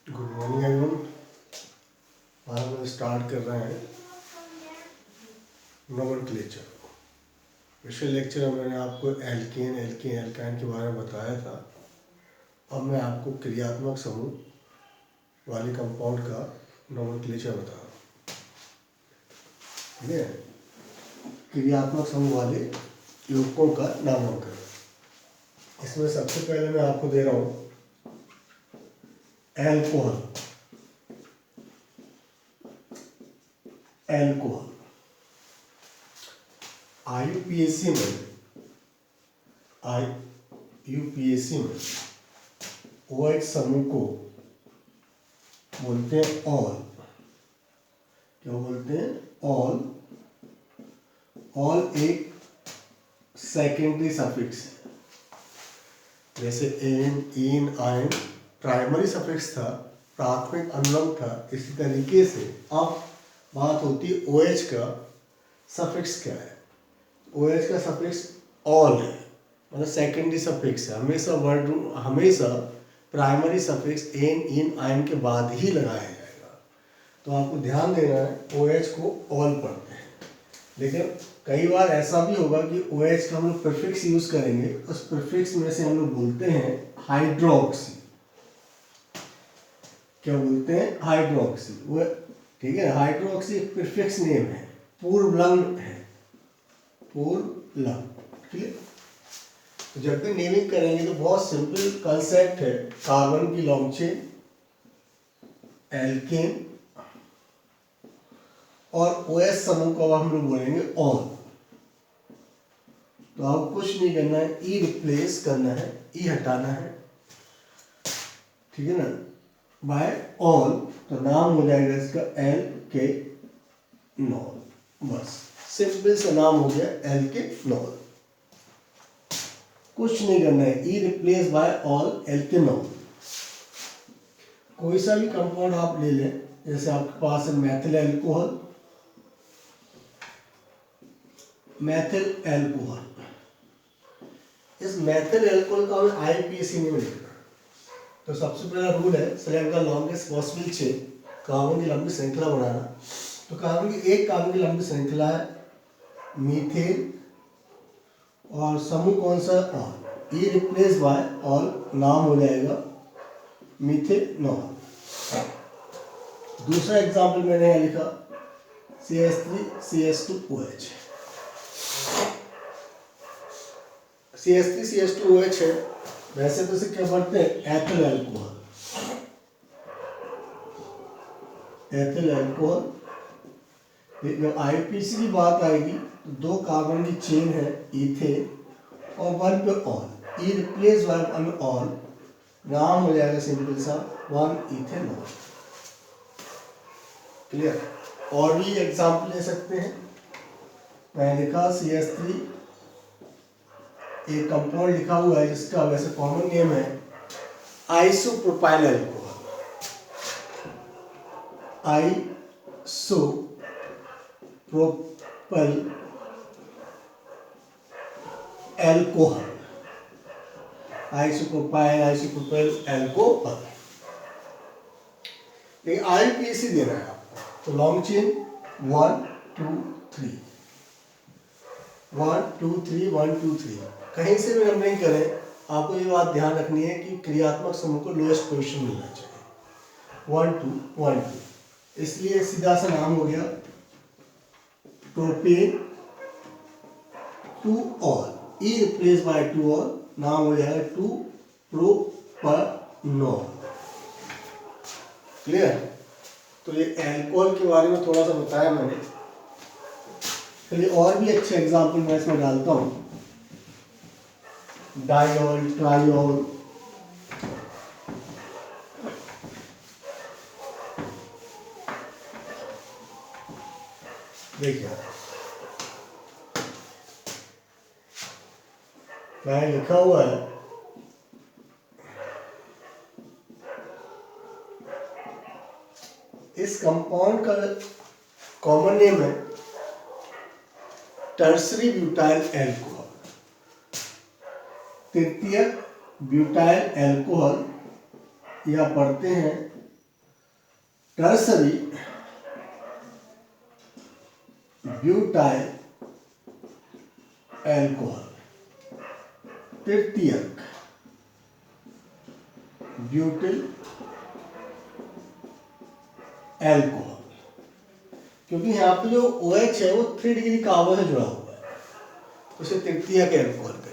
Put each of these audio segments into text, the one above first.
Good morning everyone. आज हम start कर रहे हैं नोमेनक्लेचर। पिछले लेक्चर में मैंने आपको एल्केन एल्काइन के बारे में बताया था। अब मैं आपको क्रियात्मक समूह वाले कंपाउंड का नोमेनक्लेचर बता रहा हूँ। ठीक है, क्रियात्मक समूह वाले यौगिकों का नामांकन। इसमें सबसे पहले मैं आपको दे रहा हूँ एल्कोहल। एल्कोहल आईयूपीएसी में OH समूह को बोलते हैं ऑल। क्या बोलते हैं? ऑल। ऑल एक सेकेंडरी सफिक्स है। जैसे एन, इन, आयन प्राइमरी सफिक्स था, प्राथमिक अनुलंब था। इसी तरीके से अब बात होती है OH का सफिक्स क्या है। OH का सफिक्स ऑल है, मतलब सेकेंडरी सफिक्स है। हमेशा प्राइमरी सफिक्स एन, इन, आयन के बाद ही लगाया जाएगा। तो आपको ध्यान देना है, OH को ऑल पढ़ते हैं। लेकिन कई बार ऐसा भी होगा कि OH का हम लोग प्रीफिक्स यूज करेंगे। उस प्रीफिक्स में से हम लोग बोलते हैं हाइड्रोक्सी। क्या बोलते हैं? हाइड्रोक्सी। वो ठीक है, हाइड्रोक्सी एक प्रीफिक्स नेम है, पूर्वलंग है, पूर्वलंग। ठीक है, तो जब भी नेमिंग करेंगे तो बहुत सिंपल कंसेप्ट है। कार्बन की लॉन्ग चेन, एल्केन और OH समूह को हम लोग बोलेंगे ऑल। तो आपको कुछ नहीं करना है, ई रिप्लेस करना है, ई हटाना है, ठीक है ना, बाय ऑल। तो नाम हो जाएगा इसका एल्केनॉल। बस सिंपल सा नाम हो गया एल्केनॉल। कुछ नहीं करना है, ई रिप्लेस बाय ऑल एल्केनॉल। कोई सा भी कंपाउंड आप ले लें, जैसे आपके पास है मैथिल एल्कोहल। मैथिल एल्कोहल, इस मैथिल एल्कोहल का हमें आईपीएसी नहीं मिलेगा। तो सबसे पहला रूल है, select the longest possible chain, carbon की लंबी श्रृंखला बनाना। तो कार्बन की लंबी श्रृंखला है मीथेन, और समूह कौन सा? ऑल। ई रिप्लेस बाय ऑल, नाम हो जाएगा मीथेनॉल। दूसरा एग्जाम्पल मैंने यहाँ लिखा CH3CH2OH। CH3CH2OH है, वैसे तो इसे क्या पढ़ते हैं? Ethyl alcohol. Ethyl alcohol. जब आईपीसी की बात आएगी तो दो कार्बन की चेन है इथेन, और वन पे all, E replace by one all, नाम हो जाएगा सिंपल सा 1-इथेनॉल। क्लियर? और भी एग्जाम्पल ले सकते हैं। मैंने लिखा CH3, एक कंपाउंड लिखा हुआ है जिसका वैसे कॉमन नेम है isopropyl alcohol. Isopropyl alcohol, isopropyl alcohol. लेकिन आईपीएसी देना है आपको। तो लॉन्ग चेन 1 2 3, 1 2 3, 1 2 3, कहीं से भी नंबरिंग करें, आपको ये बात ध्यान रखनी है कि क्रियात्मक समूह को लोएस्ट पोजीशन मिलना चाहिए। 1 2 1 2, इसलिए सीधा सा नाम हो गया प्रोपेन 2 ऑल, ई रिप्लेस बाय 2 ऑल, नाम हो जाएगा 2 प्रोपेनॉल। क्लियर? तो ये अल्कोहल के बारे में थोड़ा सा बताया मैंने। चलिए और भी अच्छे एग्जाम्पल मैं इसमें डालता हूँ। डाइऑल, ट्राइऑल, देखिए मैं लिखा हुआ है इस कंपाउंड का कॉमन नेम है टर्सरी ब्यूटाइल एल्कोहल, तृतीयक ब्यूटाइल एल्कोहल, या पढ़ते हैं टर्सरी ब्यूटाइल एल्कोहल, तृतीयक ब्यूटिल एल्कोहल। क्योंकि यहाँ पे जो OH है वो 3 डिग्री कार्बन से जुड़ा हुआ है, तो इसे तृतीयक एल्कोहल करेंगे।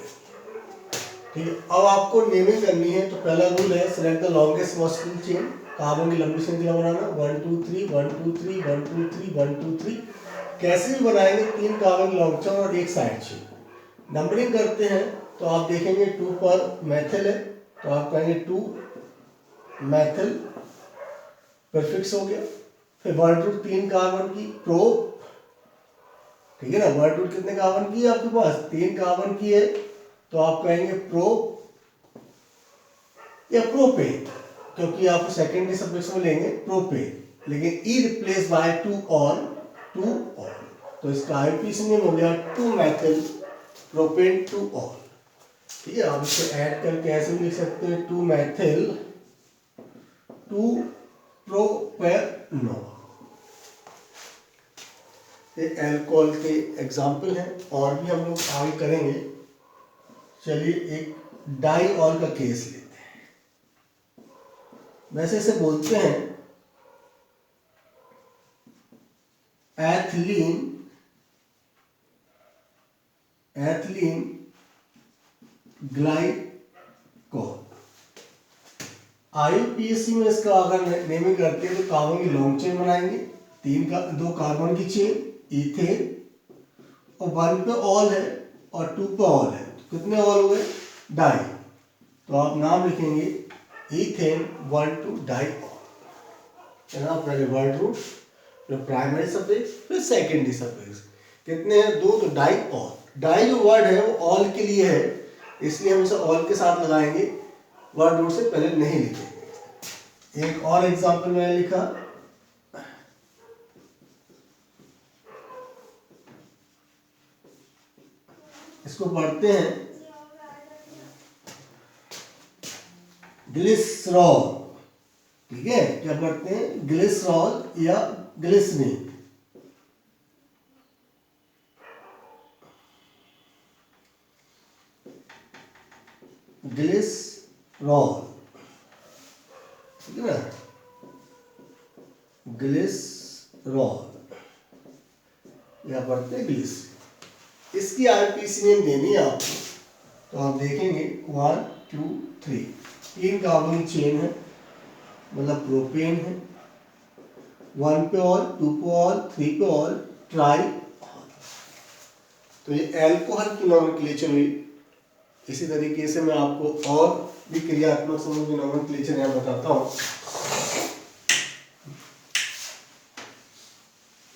ठीक है, अब आपको नेमिंग करनी है। तो पहला रूल है select the longest possible chain, carbon की लंबी श्रृंखला बनाना, 1 2 3 1 2 3 1 2 3 1 2 3। कैसे भी बनाएंगे, 3 कार्बन लॉन्ग चेन और 1 साइड चेन। नंबरिंग करते हैं तो आप देखेंगे 2 पर मैथिल है, तो आप कहेंगे 2 मैथिल, प्रीफिक्स हो गया। फिर 1 2 3 कार्बन की प्रो, ठीक है ना, 1 2 कितने कार्बन की है आपके पास, 3 कार्बन की है, तो आप कहेंगे प्रो या प्रोपेन, क्योंकि आप सेकेंडरी सब्जेक्ट में लेंगे प्रोपेन, लेकिन ई रिप्लेस बाय 2 ऑल, तो इसका आईपीसी नेम हो गया 2 मैथिल प्रोपेन 2 ऑल। ठीक है, आप इसे ऐड करके ऐसे भी लिख सकते हैं 2 मैथिल 2 प्रोपेनॉल। ये अल्कोहल के एग्जाम्पल हैं, और भी हम लोग आगे करेंगे। चलिए एक डाइऑल का केस लेते हैं। वैसे इसे बोलते हैं एथिलीन ग्लाइकोल। आईयूपीएसी में इसका अगर नेमिंग करते हैं तो कार्बन की लॉन्ग चेन बनाएंगे, 2 कार्बन की चेन इथेन, और 1 पे ऑल है और 2 पे ऑल है, तो कितने ऑल हुए, डाई। तो आप नाम लिखेंगे इथेन 1 2 डाइऑल। पहले वर्ड रूट, फिर प्राइमरी सफिक्स, फिर सेकेंडरी सफिक्स। कितने हैं, 2, तो डाइऑल। डाई जो वर्ड है वो ऑल के लिए है, इसलिए हम इसे ऑल के साथ लगाएंगे, वर्ड रूट से पहले नहीं लिखेंगे। एक और एग्जांपल मैंने लिखा, इसको पढ़ते हैं ग्लिसरॉल। ठीक है, क्या पढ़ते हैं, ग्लिसरॉल या ग्लिसरीन। ग्लिसरॉल, ठीक है ना, ग्लिसरॉल या पढ़ते हैं ग्लिस। इसकी आरपीसी नेम देनी है आपको, तो आप देखेंगे 1 2 3 3 कार्बन चेन है, मतलब प्रोपेन है, 1 पे ऑल, 2 पे ऑल, 3 पे ऑल, ट्राई। तो ये एल्कोहल की नोमेनक्लेचर हुई। इसी तरीके से मैं आपको और भी क्रियात्मक समूह की नोमेनक्लेचर यहाँ बताता हूँ।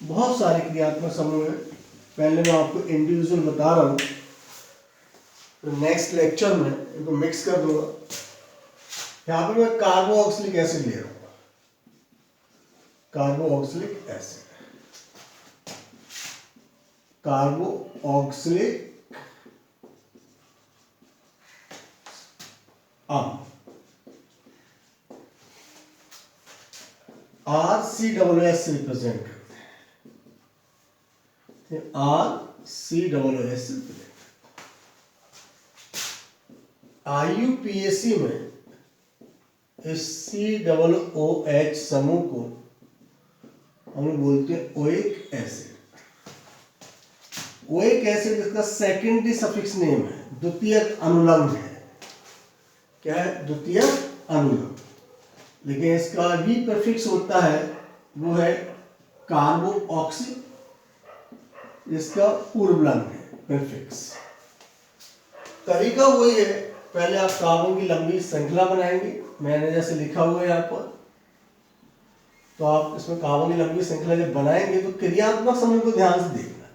बहुत सारे क्रियात्मक समूह हैं, पहले मैं आपको इंडिविजुअल बता रहा हूँ, तो नेक्स्ट लेक्चर में इनको मिक्स कर दूंगा। यहाँ पे मैं कार्बोऑक्सिलिक एसिड ले रहा हूँ, कार्बोऑक्सिलिक एसिड, कार्बोऑक्सिलिक RCOOS से रिप्रेजेंट करते हैं, RCOOS से रिप्रेजेंट। आईयूपीएसी में इस COOH समूह को हम लोग बोलते हैं ओइक एसिड। ओइक एसिड इसका सेकेंडरी सफिक्स नेम है, द्वितीयक अनुलंब है। क्या है, द्वितीयक अनुलंब, लेकिन इसका भी प्रीफिक्स होता है, वो है कार्बोऑक्सी, इसका पूर्वलंब है प्रीफिक्स। तरीका वही है, पहले आप कार्बन की लंबी श्रृंखला बनाएंगे, मैंने जैसे लिखा हुआ है यहाँ पर। तो आप इसमें कार्बन की लंबी श्रृंखला जब बनाएंगे तो क्रियात्मक समूह को ध्यान से देखना है,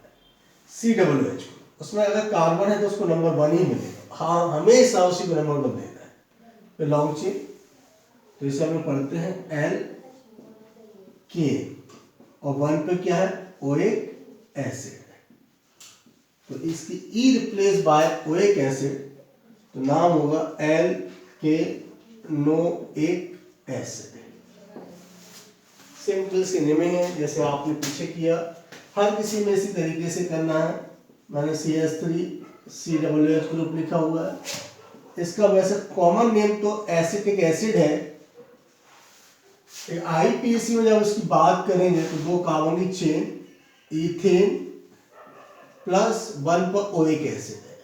COOH, उसमें अगर कार्बन है तो उसको नंबर 1 ही मिलेगा, हाँ हमेशा उसी को नंबर 1 देना है। फिर लॉन्ग चेन, तो इसे हम लोग पढ़ते हैं LK, और 1 पे क्या है, ओइक एसिड, तो इसकी e replace by oic acid, तो नाम होगा LK नोइक एसिड। सिंपल सी नेमिंग है जैसे आपने पीछे किया, हर किसी में इसी तरीके से करना है। मैंने CH3COOH ग्रुप लिखा हुआ है। इसका वैसे कॉमन नेम तो एसिटिक एसिड है। IPAC में जब उसकी बात करेंगे तो 2 कार्बोनिक चेन इथेन प्लस 1 पर ओइक एसिड है,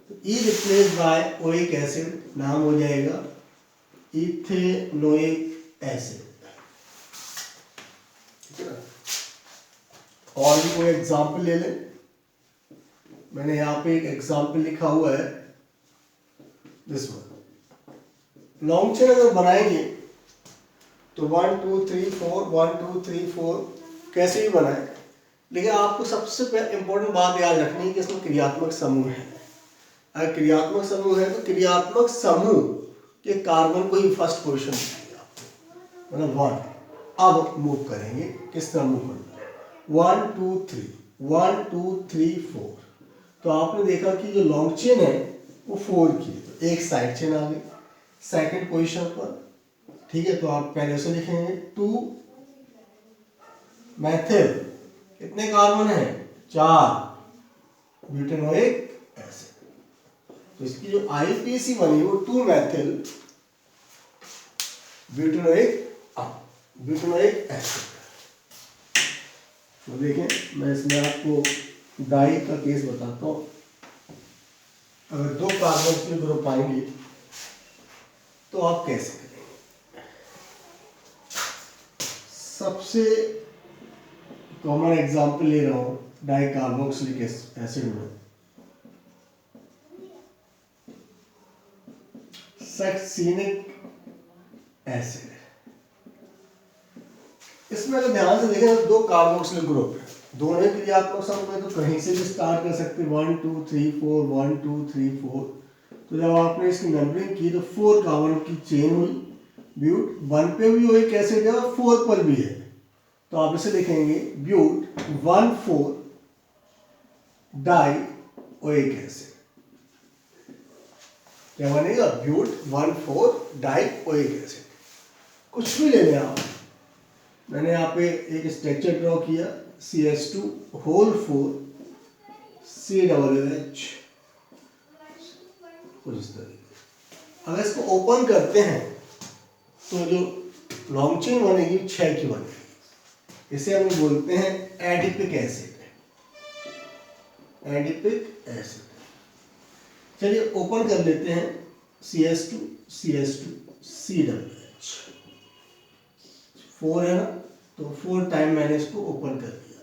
तो ई रिप्लेस बाय ओइक एसिड नाम हो जाएगा इथेनोइक एसिड। ठीक है ना। और भी कोई एग्जाम्पल ले लें। मैंने यहाँ पे एक एग्जाम्पल लिखा हुआ है, दिस वन। लॉन्ग चेन अगर बनाएंगे तो 1 2 3 4 1 2 3 4 कैसे भी बनाए, लेकिन आपको सबसे इंपॉर्टेंट बात याद रखनी है कि इसमें क्रियात्मक समूह है। अगर क्रियात्मक समूह है तो क्रियात्मक समूह के कार्बन को ही फर्स्ट पोजीशन देंगे आपको, मतलब 1। अब मूव करेंगे, किस तरह मूव करना है, 1 2 3 1 2 3 4। तो आपने देखा कि जो लॉन्ग चेन है वो 4 की, तो एक साइड चेन आ गई सेकंड पोजीशन पर। ठीक है, तो आप पहले से लिखेंगे 2 मैथिल, कितने कार्बन है, 4 ब्यूटेनोइक एसिड। तो इसकी जो IPAC बनी वो 2 मैथिल ब्यूटेनोइक एसिड। तो देखें, मैं इसमें आपको डाई का केस बताता हूँ। अगर 2 कार्बन के ग्रुप आएंगे तो आप कैसे करेंगे। सबसे कॉमन एग्जांपल ले रहा हूँ डाई कार्बोक्सिलिक एसिड में, सक्सिनिक एसिड। इसमें अगर ध्यान से देखें तो 2 कार्बोक्सिलिक ग्रुप है, दोनों ही क्रियात्मक समूह में, तो कहीं से भी स्टार्ट कर सकते हैं 1 2 3 4 1 2 3 4। तो जब आपने इसकी नंबरिंग की तो 4 कार्बन की चेन हुई, ब्यूट 1 पे भी वही एसिड है और 4 पर भी है, तो आप इसे लिखेंगे ब्यूट 1 4 डाई ओइक एसिड। क्या बनेगा, ब्यूट 1 4 डाई ओइक एसिड। कुछ भी ले लें आप, मैंने यहाँ पे एक स्ट्रक्चर ड्रॉ किया, CH2 होल 4 COOH, कुछ इस तरीके। अगर इसको ओपन करते हैं तो जो लॉन्ग चेन बनेगी 6 की बनेगी। इसे हम बोलते हैं एडिपिक एसिड, एडिपिक एसिड। चलिए ओपन कर लेते हैं, CH2 CH2COOH 4 है ना, तो 4 टाइम मैंने इसको ओपन कर दिया।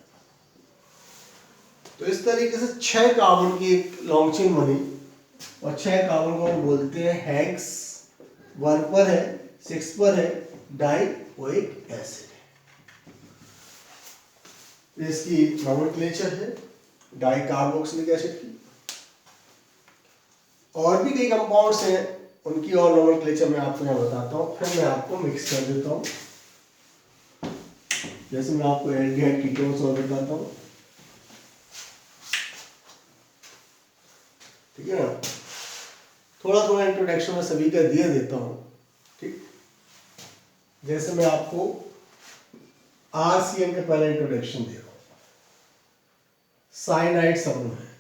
तो इस तरीके से 6 कार्बन की एक लॉन्ग चेन बनी, और 6 कार्बन को हम बोलते हैं हेक्स। 1 पर है, 6 पर है डाई ओइक एसिड। इसकी नोमेनक्लेचर है डाई कार्बोक्सिलिक एसिड की। और भी कई कंपाउंड्स हैं, उनकी और नोमेनक्लेचर मैं आपको यहाँ बताता हूँ, फिर मैं आपको मिक्स कर देता हूँ। जैसे मैं आपको एल्डिहाइड कीटोन्स और बताता हूँ, ठीक है ना। थोड़ा थोड़ा इंट्रोडक्शन में सभी का दिया देता हूँ, ठीक। जैसे मैं आपको RCN का पहला इंट्रोडक्शन दे रहा हूँ, साइनाइड समूह है,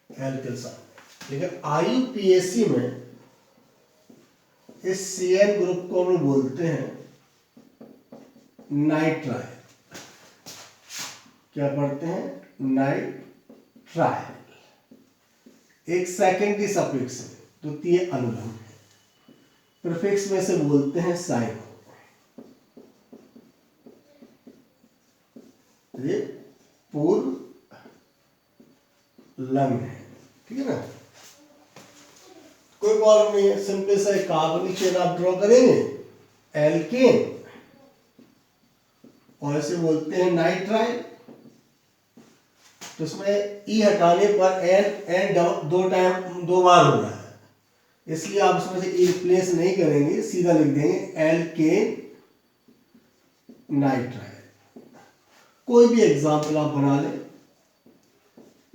एल्किल समूह। लेकिन IUPAC में इस CN ग्रुप को हम बोलते हैं नाइट्राइल। क्या पढ़ते हैं, नाइट्राइल। एक सेकेंडरी सफिक्स है, द्वितीय अनुलंब है, प्रीफिक्स में से बोलते हैं साइन। ये पूर्व लंग है, ठीक है ना। कोई प्रॉब्लम नहीं है, सिंपल सा एक कार्बनिक चेन आप ड्रॉ करेंगे, एल्केन, और इसे बोलते हैं नाइट्राइल। तो इसमें ई हटाने पर एन 2 बार हो रहा है, इसलिए आप इसमें से ई रिप्लेस नहीं करेंगे, सीधा लिख देंगे एल्केन नाइट्राइल। कोई भी एग्जाम्पल आप बना लें,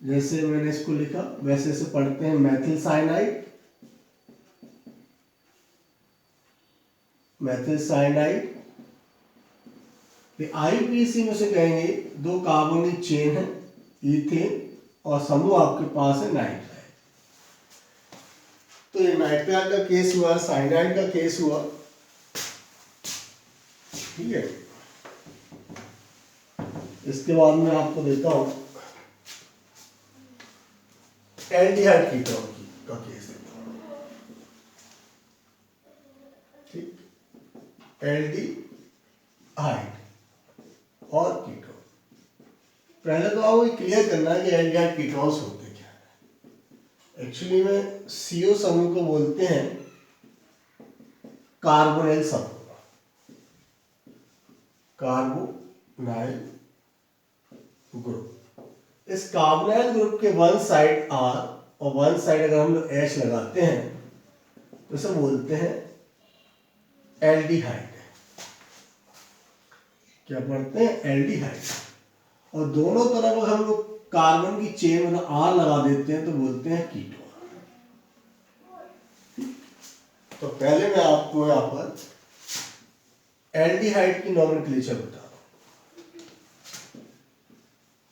जैसे मैंने इसको लिखा वैसे इसे पढ़ते हैं methyl cyanide, methyl cyanide. IUPAC में से कहेंगे दो कार्बन की चेन है, इथेन, और समूह आपके पास है नाइट्राइल। तो ये नाइट्राइल का केस हुआ, साइनाइड का केस हुआ, ठीक है। इसके बाद में आपको देता हूं एल्डिहाइड कीटोन का केस देता हूं, ठीक। एल्डिहाइड और कीटोन, पहले तो आपको क्लियर करना है कि एल्डिहाइड कीटोन्स होते क्या है। एक्चुअली में CO समूह को बोलते हैं कार्बोनिल समूह, कार्बोनाइल ग्रुप। इस कार्बोनाइल ग्रुप के वन साइड R और वन साइड अगर हम लोग H लगाते हैं तो इसे बोलते हैं एल्डिहाइड। क्या पढ़ते हैं? एल्डिहाइड। और दोनों तरफ अगर हम लोग कार्बन की चेन मतलब R लगा देते हैं तो बोलते हैं कीटोन। तो पहले मैं आपको यहां पर एल्डिहाइड की नॉमेनक्लेचर बता रहा हूं।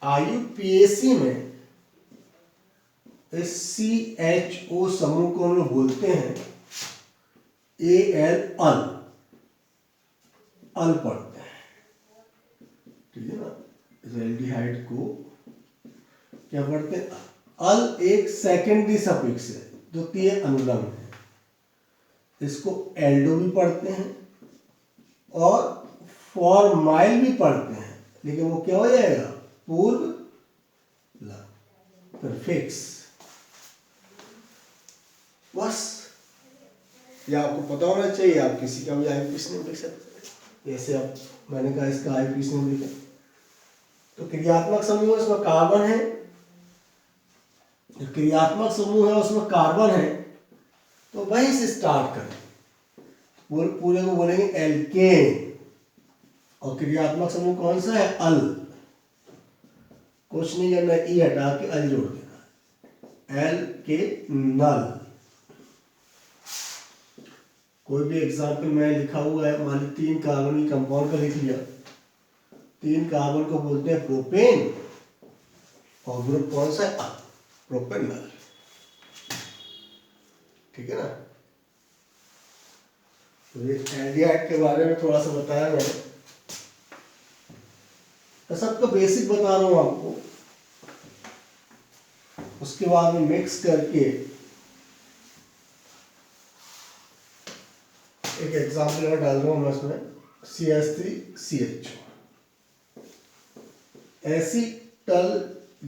IUPAC में इस CHO समूह को हम लोग बोलते हैं Al, अल पढ़ते हैं, ठीक है ना। इस एल्डिहाइड को क्या पढ़ते हैं? अल एक सेकेंडरी सफिक्स है, द्वितीय अनुलंब है। इसको एल्डो भी पढ़ते हैं और फॉर्माइल भी पढ़ते हैं, लेकिन वो क्या हो जाएगा? पूर्व प्रीफिक्स। बस ये आपको पता होना चाहिए। आप किसी का भी IUPAC नेम लिख सकते हैं, जैसे आप मैंने कहा इसका IUPAC नेम लिखा। तो क्रियात्मक समूह है, उसमें कार्बन है, जो क्रियात्मक समूह है उसमें कार्बन है, तो वहीं से स्टार्ट करें। पूरे को बोलेंगे एल्केन। और क्रियात्मक समूह कौन सा है? अल। कुछ नहीं करना, ई हटा के अल जोड़ देना, एल्केनल। कोई भी एग्जाम्पल मैं लिखा हुआ है, मान ली 3 कार्बन की कंपाउंड का लिख लिया, 3 कार्बन को बोलते हैं प्रोपेन, और ग्रुप कौन सा है? प्रोपेनल, ठीक है ना। तो ये एल्डिहाइड के बारे में थोड़ा सा बताया मैंने, तो सबका बेसिक बता रहा हूं आपको। उसके बाद में मिक्स करके एक एग्जाम्पल और डाल रहा हूं मैं उसमें, CH3CH, एसिटल्डिहाइड,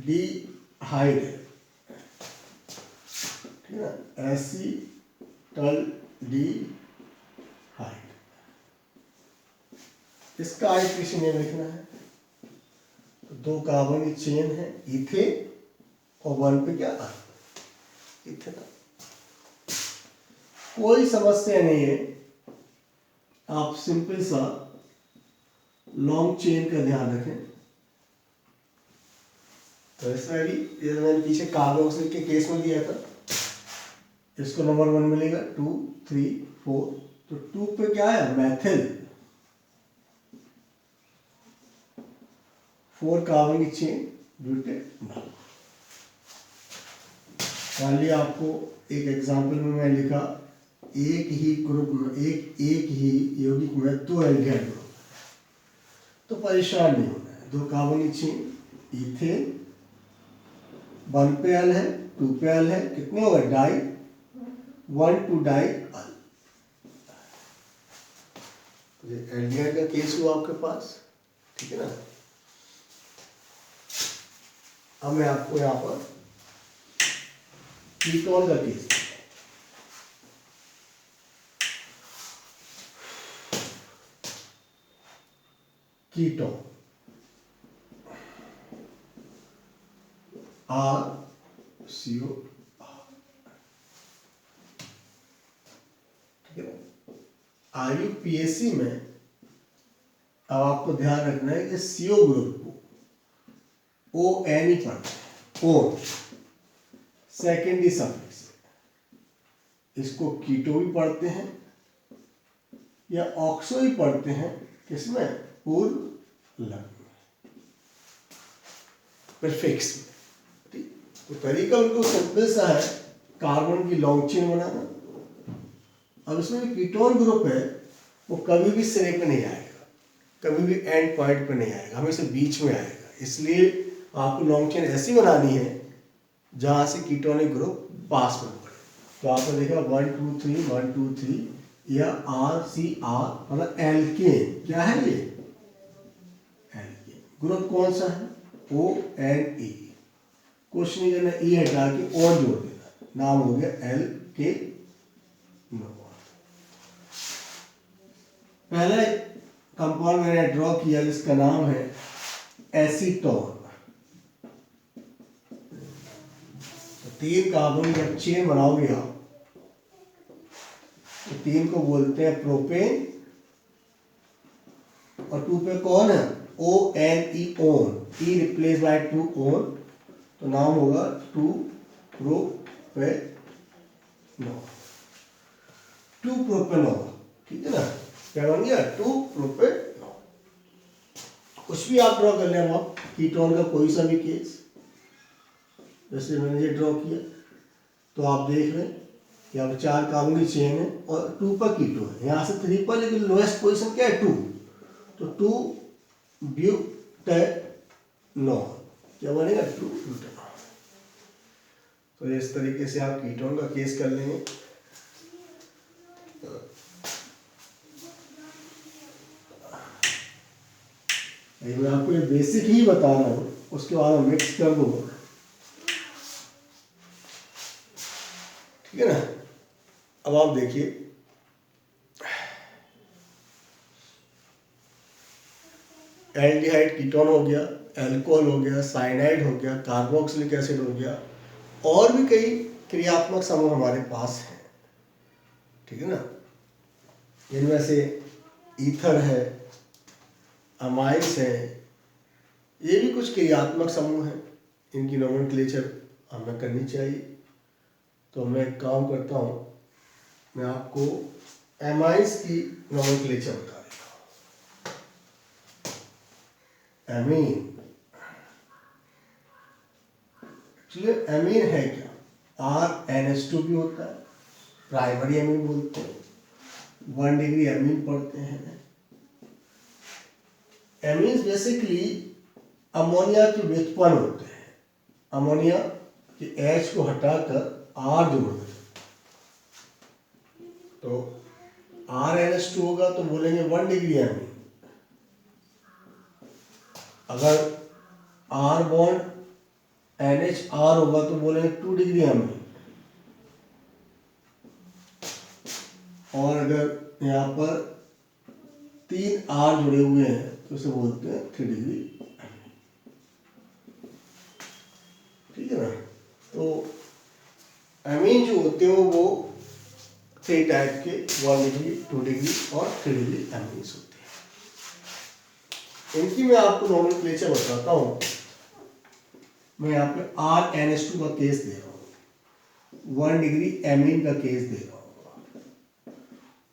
ठीक है ना, एसिटल्डिहाइड। इसका IUPAC नेम लिखना है। तो 2 कार्बन की चेन है, इथेन, और 1 पे क्या? इथेनॉल। कोई समस्या नहीं है, आप सिंपल सा लॉन्ग चेन का ध्यान रखें। तो इसमें भी जैसे मैंने पीछे कार्बोक्सिल के केस में दिया था, इसको नंबर 1 मिलेगा, 2, 3, 4। तो 2 पे क्या है? मैथिल, 4 कार्बन की चेन, ब्यूटेनॉल। मान लिया आपको एक एग्जाम्पल में मैं लिखा, एक ही ग्रुप में एक ही यौगिक में 2 एल्डिहाइड ग्रुप, तो परेशान नहीं होना है। 2 कार्बन की चेन, इथेन, 1 पे अल है, 2 पे अल है, कितने हो गए? डाई, 1, 2 डाई अल। एल्डिहाइड का केस हुआ आपके पास, ठीक है ना। अब मैं आपको यहां पर कीटोन का केस, कीटोन RCO, ठीक है ना। IUPAC में अब आपको ध्यान रखना है कि CO ग्रुप को ON ही पढ़ते हैं, ON सेकेंडरी सफिक्स। इसको कीटो भी पढ़ते हैं या ऑक्सो ही पढ़ते हैं, किसमें? पूर्व लग्न में, प्रीफिक्स में। ठीक, तो तरीका उनको सिंपल सा है, कार्बन की लॉन्ग चेन बनाना। अब इसमें जो कीटोन ग्रुप है वो कभी भी सिरे पे नहीं आएगा, कभी भी एंड पॉइंट पे नहीं आएगा, हमेशा बीच में आएगा। इसलिए आपको लॉन्ग चेन ऐसी बनानी है जहाँ से कीटोनिक ग्रुप पास में पड़े। तो आपने देखा 1 2 3 1 2 3, या RCR मतलब एल्केन। क्या है ये? एल्केन। ग्रुप कौन सा है? ONE। कुछ नहीं करना, ई हटा के और जोड़ देना, नाम हो गया एल्केन। पहले कंपाउंड मैंने ड्रॉ किया जिसका नाम है एसीटोन। तो 3 कार्बन जब चेन बनाओगे आप, तो 3 को बोलते हैं प्रोपेन, और 2 पे कौन है? ONE, own. ई रिप्लेस बाय 2 ओन, तो नाम होगा 2 प्रोपेनॉल। 2 प्रोपेनॉल, ठीक है ना? क्या बन गया? 2 प्रोपेनॉल। कुछ भी आप ड्रॉ कर लें, आप कीटोन का कोई सा भी केस, जैसे मैंने ये ड्रॉ किया, तो आप देख रहे हैं कि अब 4 कार्बन की चेन है और 2 पर कीटोन है, यहाँ से 3 पर, लेकिन लोएस्ट पोजीशन क्या है? 2। तो 2 ब्यूटेनॉल, क्या बनेगा? 2 ब्यूटेनॉल। तो इस तरीके से आप कीटोन का केस कर लेंगे। मैं आपको ये बेसिक ही बता रहा हूँ, उसके बाद मैं मिक्स कर दूंगा, ठीक है ना? अब आप देखिए, एल्डिहाइड कीटोन हो गया, अल्कोहल हो गया, साइनाइड हो गया, कार्बोक्सिलिक एसिड हो गया, और भी कई क्रियात्मक समूह हमारे पास हैं, ठीक है ना? इनमें से ईथर है, अमाइड्स है, ये भी कुछ क्रियात्मक समूह हैं, इनकी नोमेनक्लेचर हमें करनी चाहिए। तो मैं एक काम करता हूँ, मैं आपको एमाइड्स की नोमेनक्लेचर बता देता हूँ। एमीन, एक्चुअली एमीन है क्या? RNH2 भी होता है, प्राइमरी एमीन बोलते हैं, 1 डिग्री एमीन पढ़ते हैं। एमीन्स बेसिकली अमोनिया के व्युत्पन्न होते हैं, अमोनिया के H को हटाकर R जोड़ दें, तो RNH2 होगा तो बोलेंगे 1 डिग्री एमीन। अगर R बॉन्ड NHR होगा तो बोलेंगे 2 डिग्री एमीन। और अगर यहाँ पर 3 R जुड़े हुए हैं तो उसे बोलते हैं 3 डिग्री, ठीक है ना? तो एमीन जो होते हैं वो 3 टाइप के, 1 डिग्री, 2 डिग्री और 3 डिग्री एमीन्स होते हैं। इनकी मैं आपको नोमेनक्लेचर बताता हूँ। मैं यहाँ पे RNH2 का केस दे रहा हूँ, 1 डिग्री एमीन का केस दे रहा हूँ,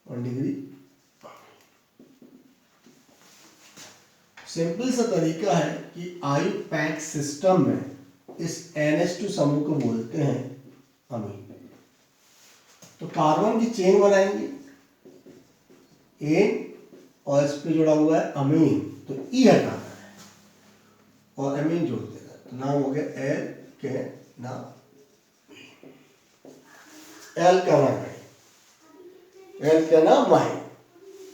1 डिग्री। सिंपल सा तरीका है कि IUPAC सिस्टम में इस NH2 समूह को बोलते हैं अमीन। तो कार्बन की चेन बनाएंगे, एन, और इस पे जुड़ा हुआ है अमीन, तो ई हटाना है और अमीन जोड़ देना, तो नाम हो गया एल्केनामाइन,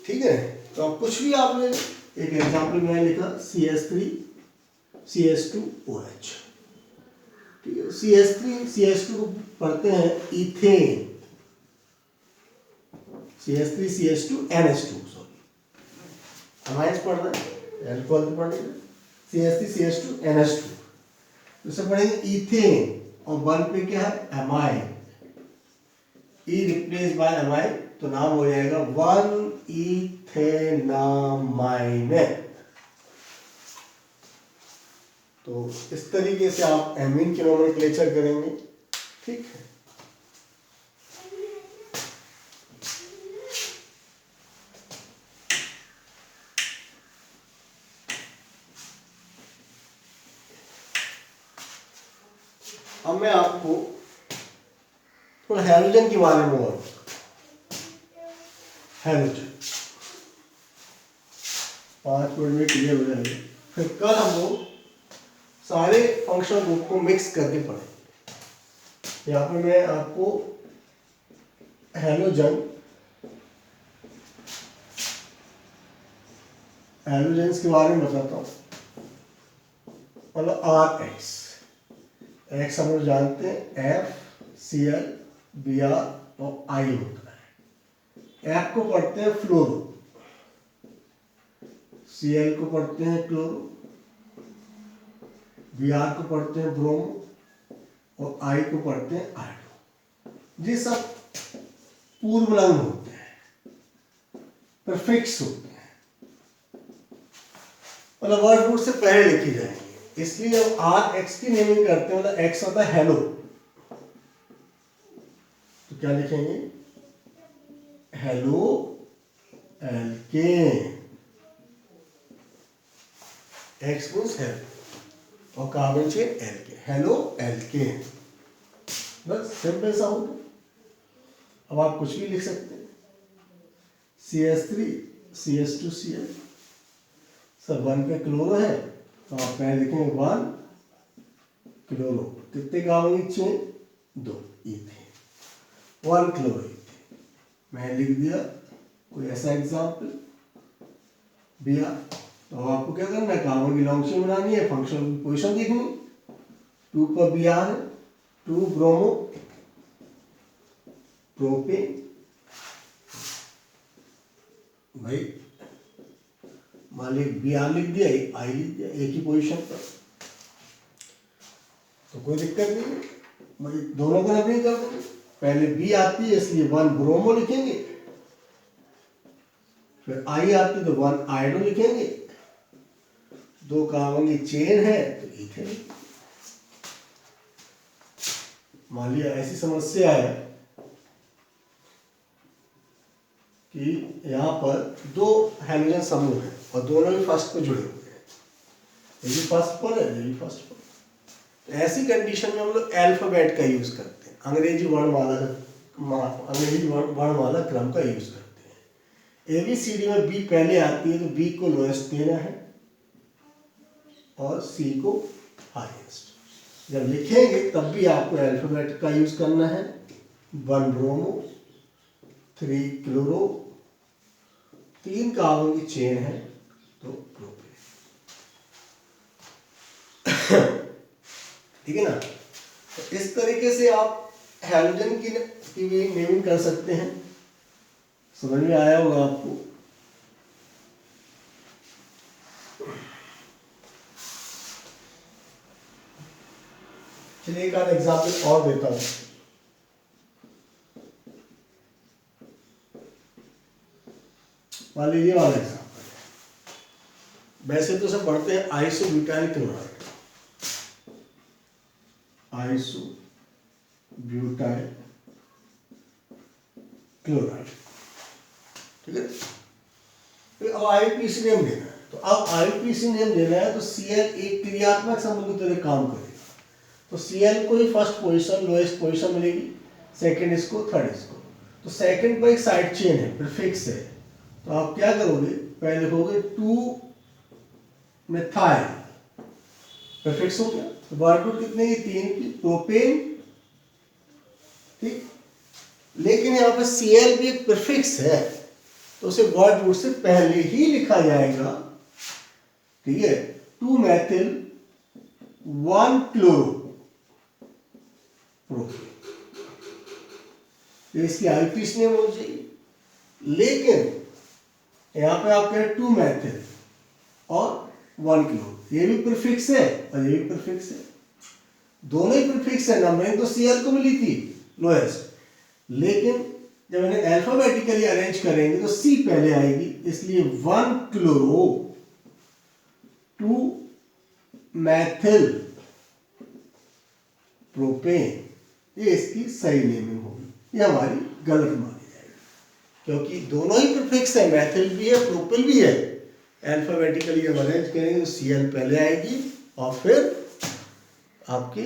ठीक है? तो अब कुछ भी आपने, एक एग्जांपल मैंने लिखा CH3CH2OH, ठीक है? CH3CH2 को पढ़ते हैं इथेन, CH3CH2NH2, सॉरी, अमाइंस पढ़ रहे हैं, एल्कोहल तो पढ़ेंगे, CH3CH2NH2, इसे पढ़ेंगे इथेन, और 1 पे क्या है? एमाइन, ई रिप्लेस बाय एमाइन, तो नाम हो जाएगा 1-इथेनामाइन। तो इस तरीके से आप एमीन की नोमेनक्लेचर करेंगे, ठीक है? अब मैं आपको थोड़ा हैलोजन के बारे में और हैलोजन 5 मिनट में क्लियर हो जाएगा। फिर कल हम लोग सारे फंक्शनल ग्रुप को मिक्स करके पढ़ेंगे। यहाँ पे मैं आपको हैलोजेंस के बारे में बताता हूँ। मतलब आर एक्स हम लोग जानते हैं FCl Br और I होता है। F को पढ़ते हैं फ्लोरो, Cl को पढ़ते हैं क्लोरो, Br को पढ़ते हैं ब्रोमो और I को पढ़ते हैं आयोडो। ये सब पूर्वलंग होते हैं, प्रीफिक्स होते हैं, मतलब वर्ड रूट से पहले लिखी जाएंगे। इसलिए जब आर एक्स की नेमिंग करते हैं मतलब एक्स होता है हेलो, तो क्या लिखेंगे? Halo alkane. X means halo और carbon chain alkane, halo alkane. बस सिंपल सा होगा। अब आप कुछ भी लिख सकते हैं। CH3 CH2Cl, सब 1 पे क्लोरो है तो आप पहले लिखेंगे 1 क्लोरो। कितने कार्बन की चेन? 2 ethane, 1 chloro ethane. मैं लिख दिया कोई ऐसा एग्जाम्पल Br। तो आपको क्या करना है? कार्बन की लॉन्ग चेन बनानी है, फंक्शनल पोजीशन देखनी। 2 पर Br है, 2 ब्रोमो प्रोपेन। भाई मान ली Br लिख दिया, I लिख दिया एक ही पोजीशन पर, तो कोई दिक्कत नहीं है। भाई दोनों को नहीं कर देंगे। पहले B आती है इसलिए 1 ब्रोमो लिखेंगे, फिर I आती है तो 1 आयोडो लिखेंगे। 2 कार्बन की चेन है तो इथेन। मान लिया ऐसी समस्या है कि यहाँ पर 2 हैलोजन समूह है और दोनों भी फर्स्ट पे जुड़े हुए हैं। ये भी फर्स्ट पर है, ये भी फर्स्ट पर। तो ऐसी कंडीशन में हम लोग अल्फाबेट का यूज करते हैं, अंग्रेजी वर्णमाला क्रम का यूज करते हैं। ABCD में B पहले आती है तो B को लोएस्ट देना है और C को हाईएस्ट। जब लिखेंगे तब भी आपको अल्फाबेट का यूज करना है। 1 ब्रोमो, 3 क्लोरो, 3 कार्बन की चेन है तो प्रोपेन। ठीक है ना? तो इस तरीके से आप हैलोजन की भी नेमिंग कर सकते हैं। समझ में आया होगा आपको? चलिए एक आध एग्जाम्पल और देता हूं। मान लीजिए ये वाला एग्जाम्पल है। वैसे तो सब पढ़ते हैं आइसोब्यूटाइल क्लोराइड, आइसोब्यूटाइल क्लोराइड। ठीक है? तो अब IUPAC नेम देना है, तो अब IUPAC नेम देना है तो Cl एक क्रियात्मक समूह की तरह काम करेगा। तो Cl को ही फर्स्ट पोजीशन लोएस्ट पोजीशन मिलेगी, सेकंड इसको, थर्ड इसको। तो सेकंड पर एक साइड चेन है, प्रीफिक्स है, तो आप क्या करोगे? पहले लिखोगे 2 मिथाइल, प्रीफिक्स हो गया। तो वर्ड रूट कितने की? 3 की, प्रोपेन। ठीक, लेकिन यहाँ पे Cl भी एक प्रीफिक्स है तो उसे वर्ड रूट से पहले ही लिखा जाएगा। ठीक है? 2 मैथिल 1 क्लोरो प्रोपेन, इसकी IUPAC नेम हो जाएगी। लेकिन यहाँ पे आप कह रहे 2 मैथिल और 1 क्लोरो, ये भी प्रीफिक्स है और ये भी प्रीफिक्स है, दोनों ही प्रीफिक्स है। नंबरिंग तो Cl को मिली थी लोएस्ट, लेकिन जब इन्हें अल्फाबेटिकली अरेंज करेंगे तो C पहले आएगी, इसलिए 1 क्लोरो 2 मैथिल प्रोपेन, ये इसकी सही नेमिंग होगी। ये हमारी गलत मानी जाएगी क्योंकि दोनों ही प्रीफिक्स है, मैथिल भी है, प्रोपिल भी है। अल्फाबेटिकली जब अरेंज करेंगे तो Cl पहले आएगी और फिर आपकी